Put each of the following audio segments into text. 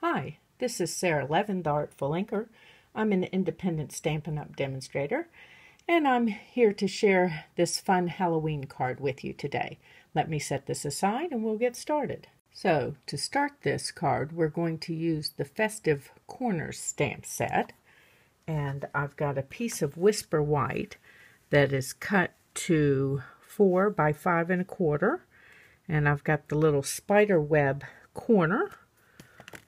Hi, this is Sara Levin, the Artful Inker. I'm an independent Stampin' Up! Demonstrator, and I'm here to share this fun Halloween card with you today. Let me set this aside and we'll get started. So, to start this card, we're going to use the Festive Corners stamp set, and I've got a piece of Whisper White that is cut to 4 by 5 1/4, and I've got the little spider web corner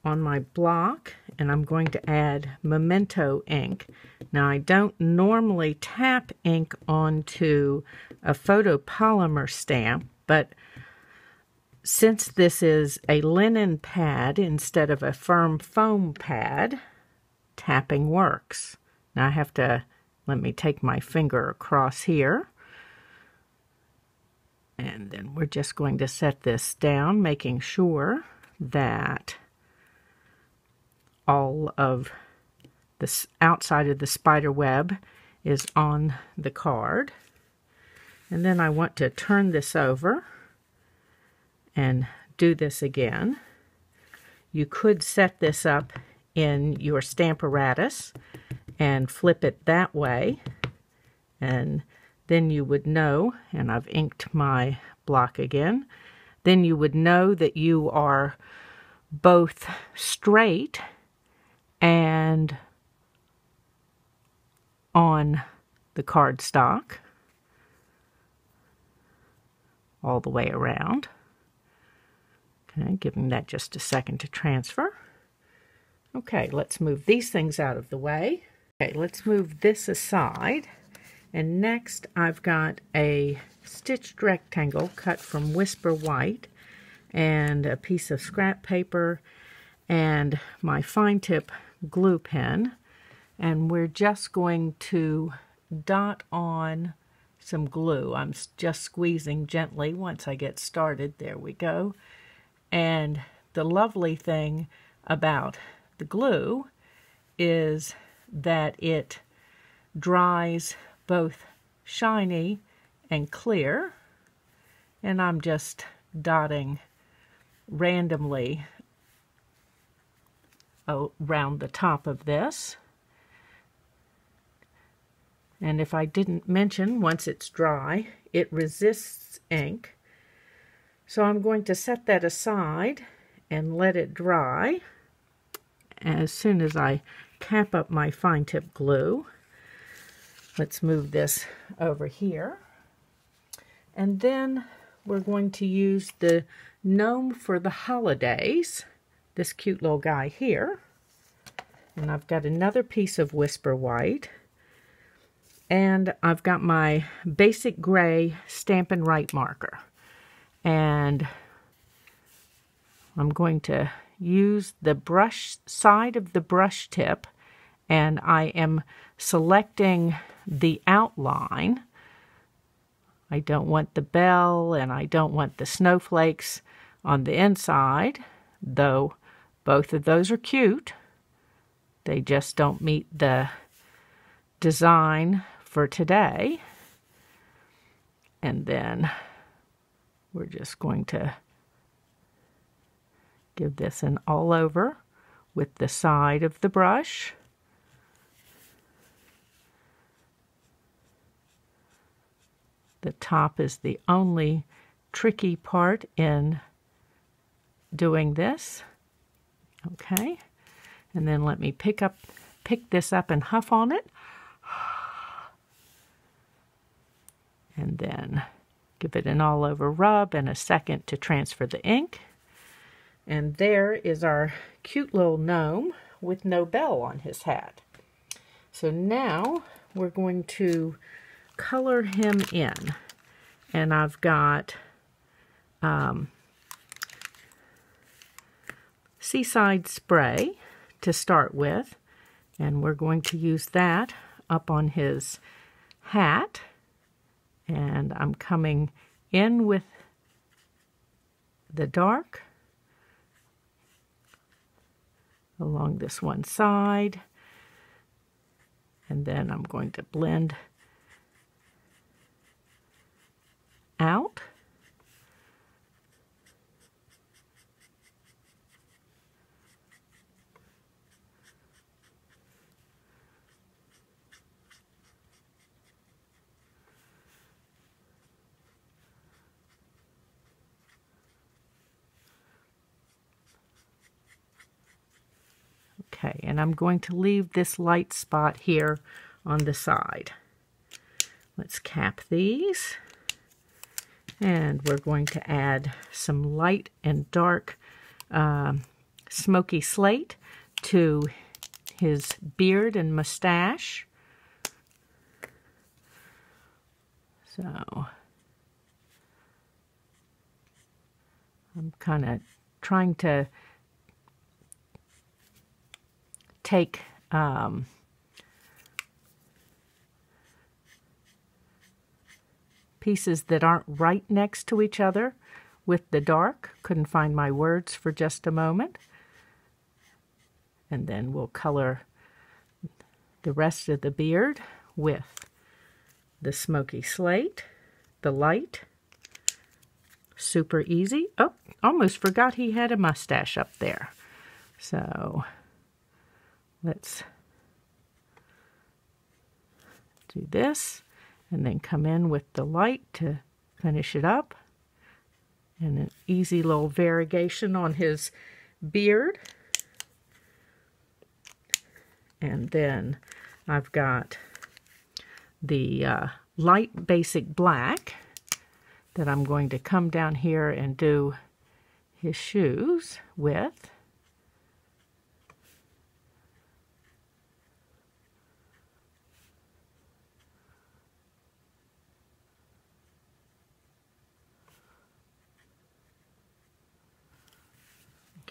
on my block, and I'm going to add Memento ink. Now, I don't normally tap ink onto a photopolymer stamp, but since this is a linen pad instead of a firm foam pad, tapping works. Now I have to, let me take my finger across here, and then we're just going to set this down, making sure that all of the outside of the spider web is on the card. And then I want to turn this over and do this again. You could set this up in your Stamparatus and flip it that way, and then you would know, and I've inked my block again, then you would know that you are both straight and on the cardstock all the way around. Okay, giving that just a second to transfer. Okay, let's move these things out of the way. Okay, let's move this aside. And next I've got a stitched rectangle cut from Whisper White and a piece of scrap paper and my fine tip glue pen, and we're just going to dot on some glue. I'm just squeezing gently once I get started. There we go. And the lovely thing about the glue is that it dries both shiny and clear, and I'm just dotting randomly around the top of this. And if I didn't mention, once it's dry, it resists ink. So I'm going to set that aside and let it dry. As soon as I cap up my fine tip glue, let's move this over here. And then we're going to use the Gnome for the Holidays, this cute little guy here. And I've got another piece of Whisper White. And I've got my basic gray Stampin' Right marker. And I'm going to use the brush side of the brush tip, and I am selecting the outline. I don't want the bell and I don't want the snowflakes on the inside, though both of those are cute. They just don't meet the design for today. And then we're just going to give this an all over with the side of the brush. The top is the only tricky part in doing this. Okay, and then let me pick this up and huff on it. And then give it an all over rub and a second to transfer the ink. And there is our cute little gnome with no bell on his hat. So now we're going to color him in. And I've got Seaside Spray to start with. And we're going to use that up on his hat. And I'm coming in with the dark along this one side, and then I'm going to blend out. and I'm going to leave this light spot here on the side. Let's cap these, and we're going to add some light and dark smoky slate to his beard and mustache. So I'm kind of trying to take pieces that aren't right next to each other with the dark. Couldn't find my words for just a moment. And then we'll color the rest of the beard with the smoky slate, the light. Super easy. Oh, almost forgot he had a mustache up there. So let's do this and then come in with the light to finish it up. And an easy little variegation on his beard. And then I've got the light basic black that I'm going to come down here and do his shoes with.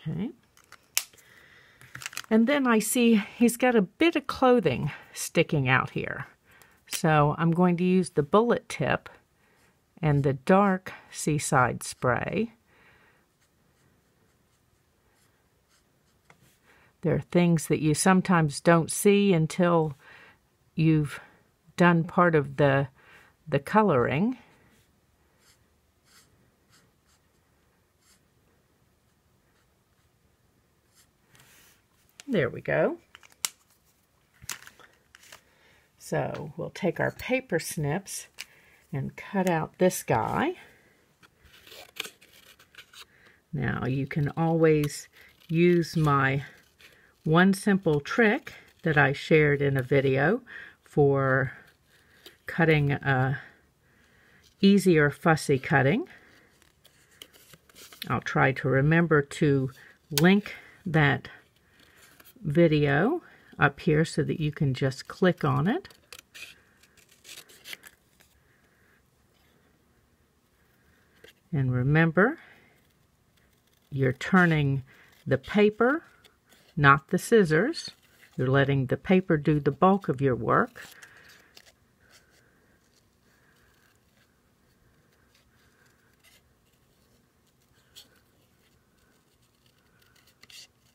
Okay. And then I see he's got a bit of clothing sticking out here. So I'm going to use the bullet tip and the dark Seaside spray. There are things that you sometimes don't see until you've done part of the coloring. There we go. So we'll take our paper snips and cut out this guy. Now you can always use my one simple trick that I shared in a video for cutting easier fussy cutting. I'll try to remember to link that video up here so that you can just click on it. And remember, you're turning the paper, not the scissors. You're letting the paper do the bulk of your work.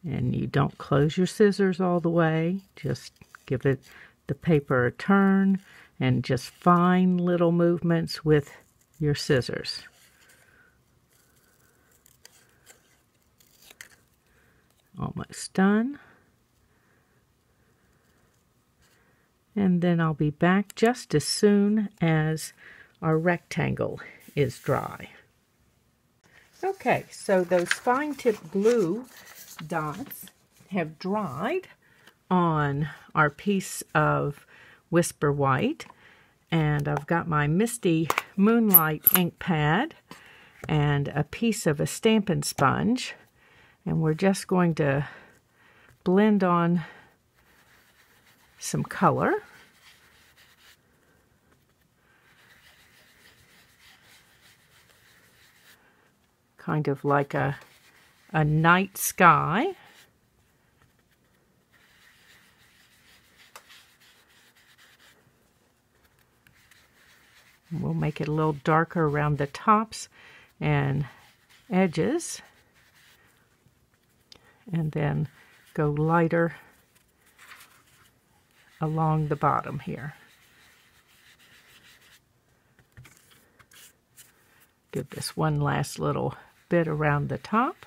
And you don't close your scissors all the way. Just give it the paper a turn and just fine little movements with your scissors. Almost done. And then I'll be back just as soon as our rectangle is dry. Okay, so those fine tip glue dots have dried on our piece of Whisper White, and I've got my Misty Moonlight ink pad and a piece of a Stampin' sponge, and we're just going to blend on some color. Kind of like a night sky. We'll make it a little darker around the tops and edges, and then go lighter along the bottom here. Give this one last little bit around the top.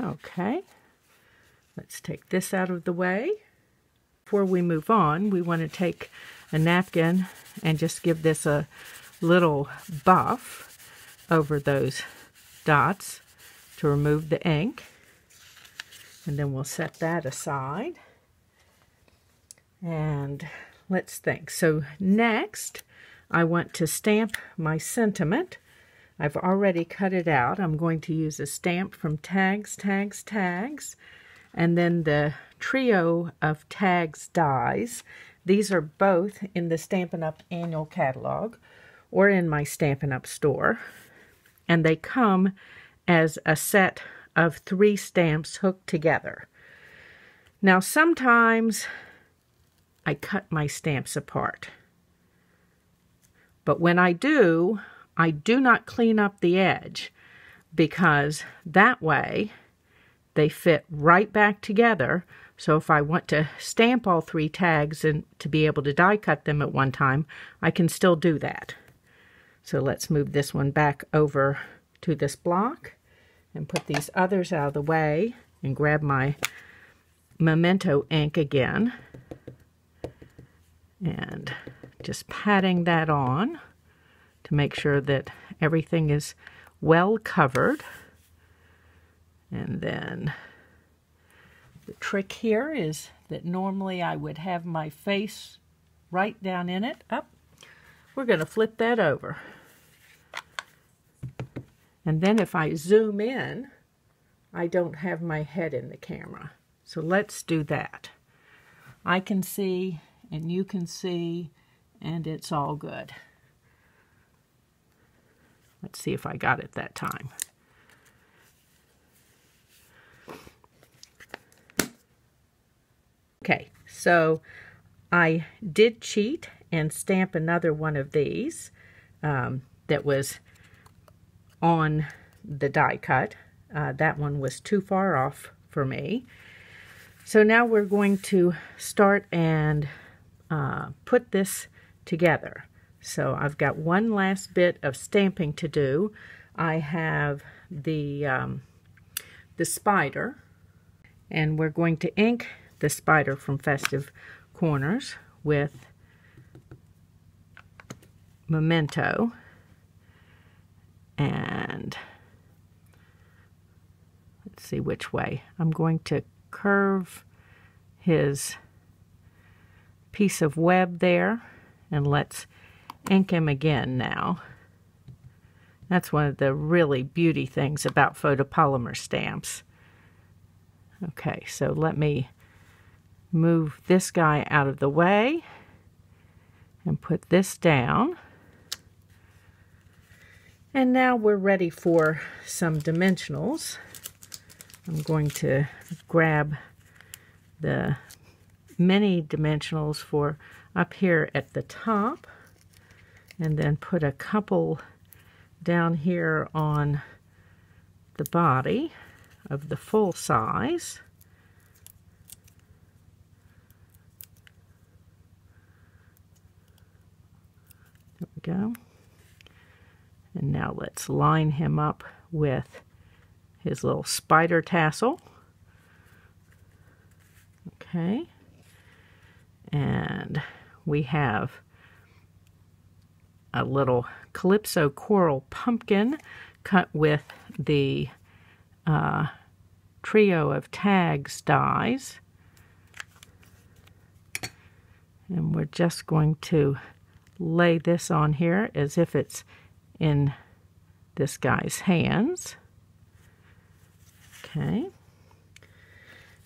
Okay, Let's take this out of the way. Before we move on, we want to take a napkin and just give this a little buff over those dots to remove the ink. And then we'll set that aside. And let's think. So next, I want to stamp my sentiment. I've already cut it out. I'm going to use a stamp from Tags, Tags, Tags, and then the trio of Tags dies. These are both in the Stampin' Up! Annual Catalog or in my Stampin' Up! Store. And they come as a set of 3 stamps hooked together. Now sometimes I cut my stamps apart. But when I do not clean up the edge, because that way they fit right back together. So if I want to stamp all 3 tags and to be able to die cut them at one time, I can still do that. So let's move this one back over to this block and put these others out of the way and grab my Memento ink again and just patting that on to make sure that everything is well covered. And then the trick here is that normally I would have my face right down in it. We're going to flip that over. And then if I zoom in, I don't have my head in the camera. So let's do that. I can see and you can see, and it's all good. Let's see if I got it that time. Okay, so I did cheat and stamp another one of these that was on the die cut. That one was too far off for me. So now we're going to start and put this together. So I've got one last bit of stamping to do. I have the spider, and we're going to ink the spider from Festive Corners with Memento. And let's see which way. I'm going to curve his piece of web there, and let's ink him again now. That's one of the really beauty things about photopolymer stamps. Okay, so let me move this guy out of the way and put this down. And now we're ready for some dimensionals. I'm going to grab the mini dimensionals for up here at the top, and then put a couple down here on the body of the full size. There we go. And now let's line him up with his little spider tassel. Okay. And we have a little Calypso coral pumpkin cut with the trio of tags dies. And we're just going to lay this on here as if it's in this guy's hands. Okay.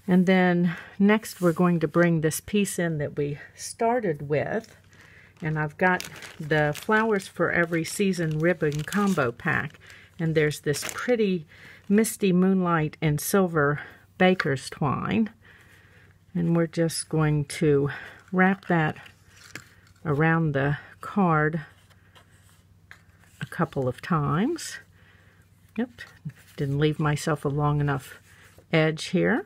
And then next we're going to bring this piece in that we started with. And I've got the Flowers for Every Season ribbon combo pack. And there's this pretty Misty Moonlight and Silver Baker's Twine. And we're just going to wrap that around the card a couple of times. Yep, didn't leave myself a long enough edge here.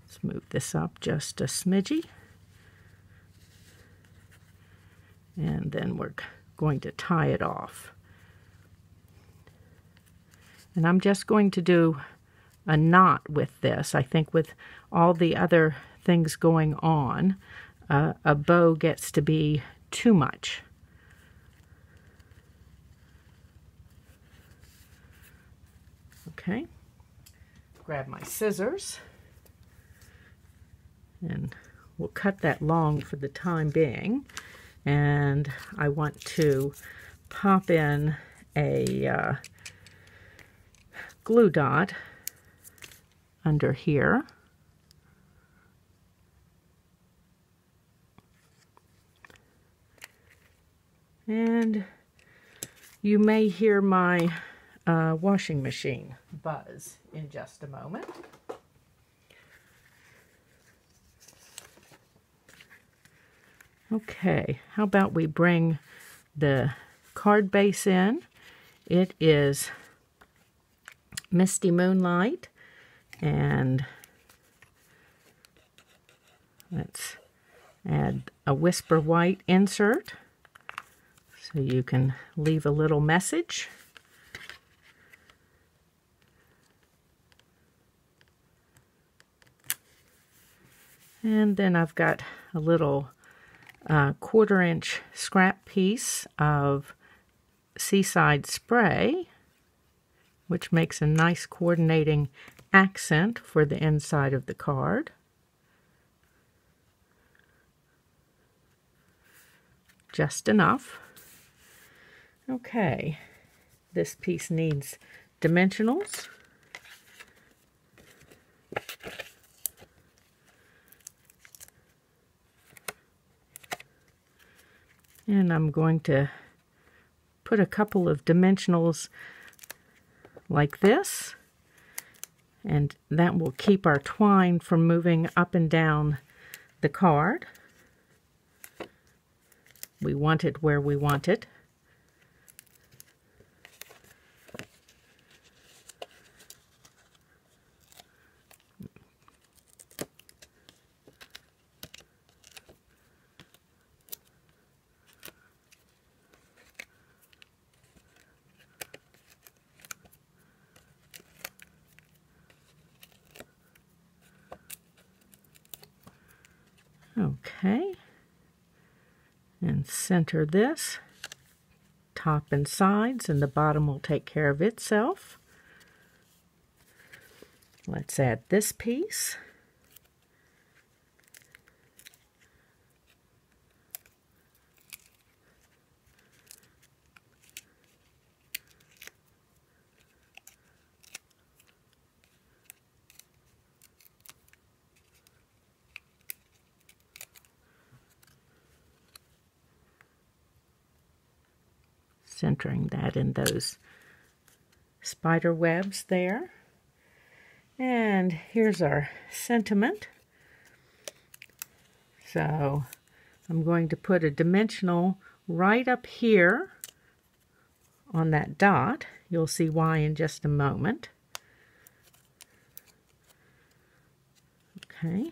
Let's move this up just a smidgy. And then we're going to tie it off. And I'm just going to do a knot with this. I think with all the other things going on, a bow gets to be too much. Okay, grab my scissors, and we'll cut that long for the time being. And I want to pop in a glue dot under here. And you may hear my washing machine buzz in just a moment. Okay, how about we bring the card base in? It is Misty Moonlight, and let's add a Whisper White insert so you can leave a little message. And then I've got a little 1/4 inch scrap piece of Seaside Spray, which makes a nice coordinating accent for the inside of the card. Just enough. Okay, this piece needs dimensionals. And I'm going to put a couple of dimensionals like this, and that will keep our twine from moving up and down the card. We want it where we want it. Okay, and center this, top and sides, and the bottom will take care of itself. Let's add this piece. Centering that in those spider webs there. And here's our sentiment. So I'm going to put a dimensional right up here on that dot. You'll see why in just a moment. Okay.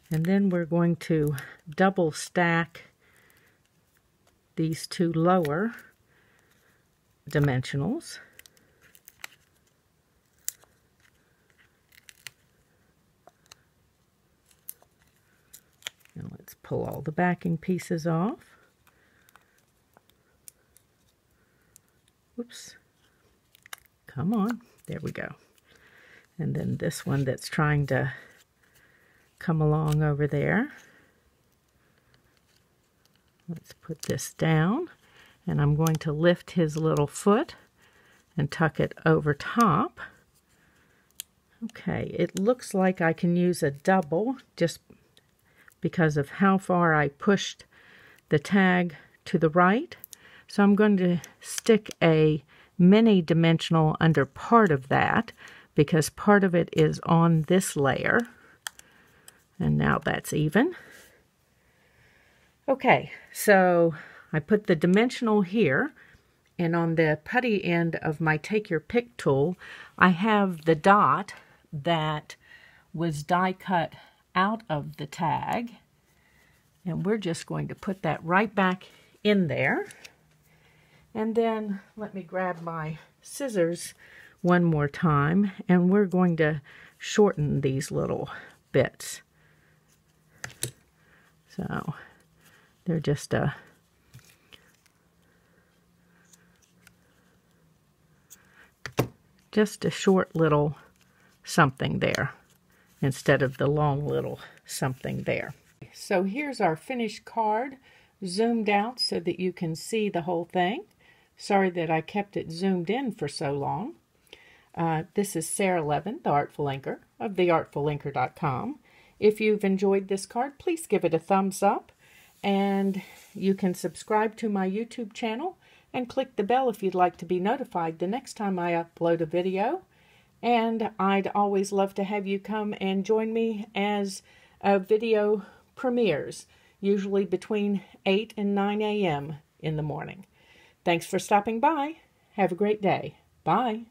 And then we're going to double stack these two lower dimensionals. And let's pull all the backing pieces off. Whoops. Come on. There we go. And then this one that's trying to come along over there. Let's put this down, and I'm going to lift his little foot and tuck it over top. Okay, it looks like I can use a double just because of how far I pushed the tag to the right. So I'm going to stick a mini dimensional under part of that because part of it is on this layer. And now that's even. Okay, so I put the dimensional here, and on the putty end of my Take Your Pick tool, I have the dot that was die cut out of the tag, and we're just going to put that right back in there. And then let me grab my scissors one more time, and we're going to shorten these little bits. So they're just a short little something there instead of the long little something there. So here's our finished card, zoomed out so that you can see the whole thing. Sorry that I kept it zoomed in for so long. This is Sara Levin, the Artful Inker of theartfulinker.com. If you've enjoyed this card, please give it a thumbs up, and you can subscribe to my YouTube channel and click the bell if you'd like to be notified the next time I upload a video. And I'd always love to have you come and join me as a video premieres, usually between 8 and 9 a.m. in the morning. Thanks for stopping by. Have a great day. Bye.